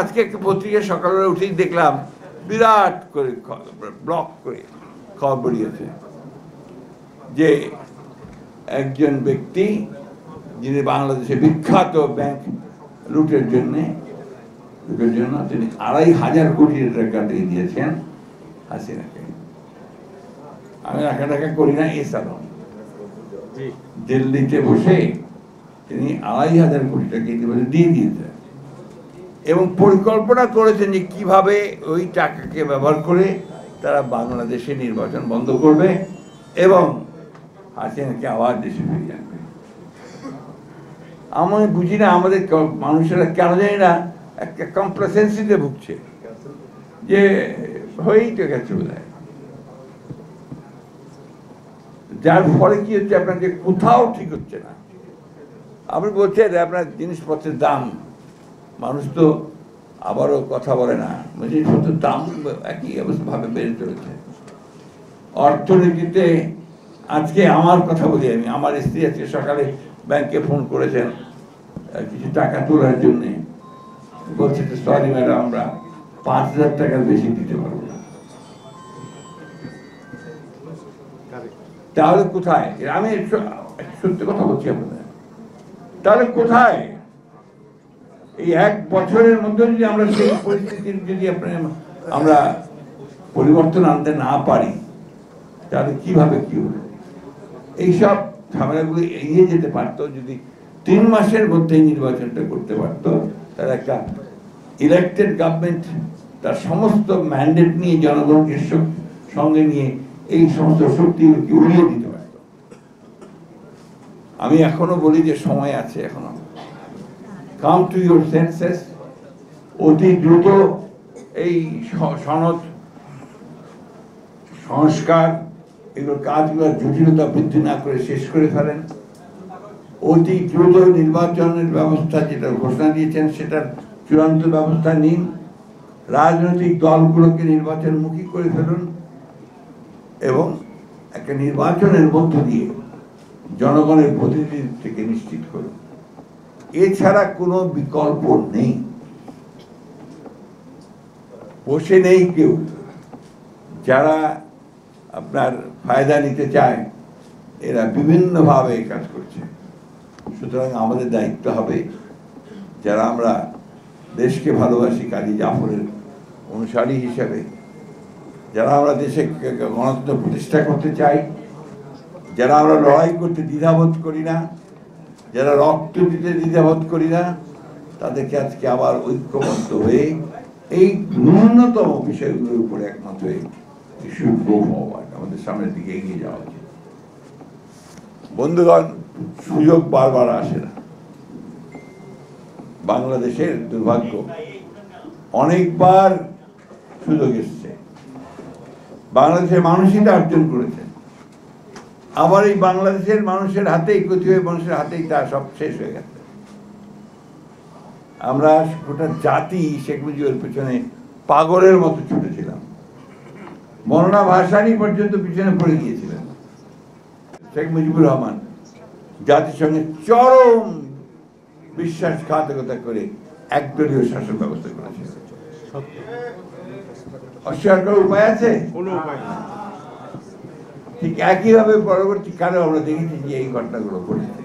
আজকে একটা পত্রিকা সকালবেলা উঠেই দেখলাম বিরাট করে ব্লক করে খবর বেরিয়েছে যে একজন ব্যক্তি যিনি বাংলাদেশে বিখ্যাত ব্যাংক লুটের জন্য তিনি ২৫০০ কোটি টাকা দিয়ে দিয়েছেন হাসিনাকে। আমি টাকা করি না এ সালাম দিল্লিতে বসে তিনি ২৫০০ কোটি টাকা দিয়ে দিয়েছেন এবং পরিকল্পনা করেছেন যে কিভাবে ওই টাকাকে ব্যবহার করে তারা বাংলাদেশে নির্বাচন বন্ধ করবে এবং হাসিনাকে আবার দেশে ফিরিয়ে আনবে। আমি বুঝি না আমাদের মানুষেরা কেন জানি না একটা কমপ্লেসেন্সিতে ভুগছে যে হয়েই তো গেছে বোধহয়, যার ফলে কি হচ্ছে আপনাকে কোথাও ঠিক হচ্ছে না। আপনি বলছেন আপনার জিনিসপত্রের দাম, মানুষ তো আবারও কথা বলে না, জিনিসপত্রের দাম একই ভাবে বেড়ে চলেছে। অর্থনীতিতে আজকে আমার কথা বলি, আমি আমার স্ত্রী আজকে সকালে ব্যাংকে ফোন করেছেন কিছু টাকা তোলার জন্যে, বলছে যে সরি ম্যাডাম আমরা ৫,০০০ টাকার বেশি দিতে পারবো না। তাহলে কোথায়, আমি সত্যি কথা বলছি আপনাদের, তাহলে কোথায় এই ১ বছরের মধ্যে যদি আমরা সেই পরিস্থিতির যদি আমরা পরিবর্তন আনতে না পারি তাহলে কিভাবে কি হবে? এইসব ঝামেলাগুলি এগিয়ে যেতে পারতো যদি ৩ মাসের মধ্যে নির্বাচনটা করতে পারতো, তার একটা ইলেক্টেড গভর্নমেন্ট তার সমস্ত ম্যান্ডেট নিয়ে জনগণকে সঙ্গে নিয়ে এই সমস্ত শক্তিগুলোকে উড়িয়ে দিতে পারত। আমি এখনো বলি যে সময় আছে, এখনো কাম টু ইউর সেন্সেস, অতি দ্রুত এই সনদ সংস্কার এগুলোর কাজগুলোর জটিলতা বৃদ্ধি না করে শেষ করে ফেলেন। অতি দ্রুত নির্বাচনের ব্যবস্থা যেটা ঘোষণা দিয়েছেন সেটার চূড়ান্ত ব্যবস্থা নিন। রাজনৈতিক দলগুলোকে নির্বাচনমুখী করে ফেলুন এবং একটা নির্বাচনের মধ্য দিয়ে জনগণের প্রতিনিধিত্বকে নিশ্চিত করুন। এছাড়া কোনো বিকল্প নেই। বসে নেই কেউ, যারা আপনার ফায়দা নিতে চায় এরা বিভিন্নভাবে কাজ করছে। সুতরাং আমাদের দায়িত্ব হবে, যারা আমরা দেশকে ভালোবাসি, কাজী জাফরের অনুসারী হিসেবে, যারা আমরা দেশে গণতন্ত্র প্রতিষ্ঠা করতে চাই, যারা আমরা লড়াই করতে দ্বিধাবোধ করি না, যারা রক্ত দিতে দ্বিধাবোধ করি না, তাদেরকে আজকে আবার ঐক্যবদ্ধ হয়ে এই ন্যূনতম বিষয়গুলোর উপরে একমত হয়ে আমাদের সামনের দিকে এগিয়ে যাওয়া উচিত। বন্ধুগণ, সুযোগ বারবার আসে না। বাংলাদেশের দুর্ভাগ্য, অনেকবার সুযোগ এসছে, বাংলাদেশের মানুষই তা অর্জন করেছেন, আবার এই বাংলাদেশের মানুষের হাতেই, প্রতিভাবান মানুষের হাতেই তা সব শেষ হয়ে গেছে। আমরা গোটা জাতি শেখ মুজিবের পেছনে পাগলের মতো ছুটেছিলাম, মৌলানা ভাসানী পর্যন্ত পিছনে পড়ে গিয়েছিলেন। শেখ মুজিবুর রহমান জাতিসংঘে চরম বিশ্বাসঘাতকতা করে একদলীয় শাসন ব্যবস্থা করেছিলেন। অস্বীকার করার উপায় আছে? ঠিক একইভাবে পরবর্তীকালে আমরা দেখেছি যে এই ঘটনাগুলো ঘটেছে।